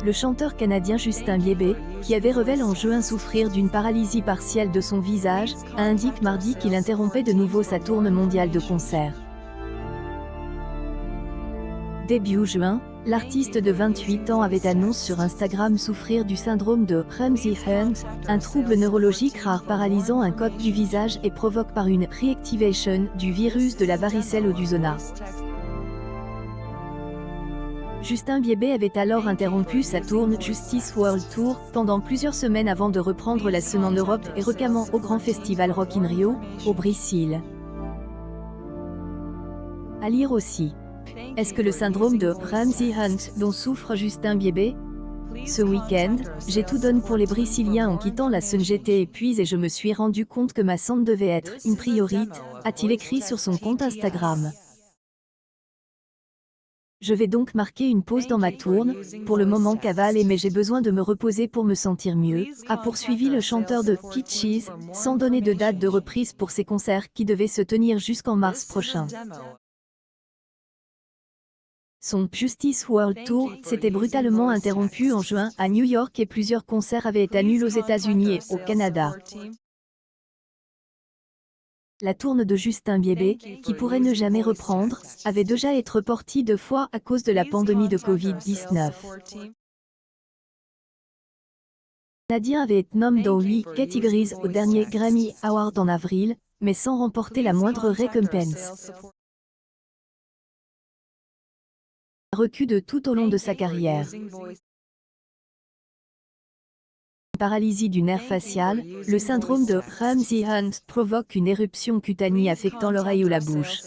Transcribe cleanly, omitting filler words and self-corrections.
Le chanteur canadien Justin Bieber, qui avait révélé en juin souffrir d'une paralysie partielle de son visage, a indiqué mardi qu'il interrompait de nouveau sa tournée mondiale de concerts. Début juin, l'artiste de 28 ans avait annoncé sur Instagram souffrir du syndrome de Ramsay-Hunt, un trouble neurologique rare paralysant un côté du visage et provoque par une reactivation du virus de la varicelle ou du zona. Justin Bieber avait alors interrompu sa tournée Justice World Tour pendant plusieurs semaines avant de reprendre la scène en Europe et récemment au Grand Festival Rock in Rio, au Brésil. À lire aussi. Est-ce que le syndrome de Ramsay-Hunt dont souffre Justin Bieber? Ce week-end, j'ai tout donné pour les Brésiliens en quittant la scène, j'étais épuisé et je me suis rendu compte que ma santé devait être une priorité, a-t-il écrit sur son compte Instagram. Je vais donc marquer une pause dans ma tournée, pour le moment cavale mais j'ai besoin de me reposer pour me sentir mieux, a poursuivi le chanteur de Peaches, sans donner de date de reprise pour ses concerts qui devaient se tenir jusqu'en mars prochain. Son Justice World Tour s'était brutalement interrompu en juin à New York et plusieurs concerts avaient été annulés aux États-Unis et au Canada. La tournée de Justin Bieber, qui pourrait ne jamais reprendre, avait déjà été reportée 2 fois à cause de la pandémie de Covid-19. Canadien avait été nommé dans 8 catégories au dernier Grammy Award en avril, mais sans remporter la moindre récompense. Un recul de tout au long de sa carrière. Paralysie du nerf facial, le syndrome de Ramsay-Hunt provoque une éruption cutanée affectant l'oreille ou la bouche.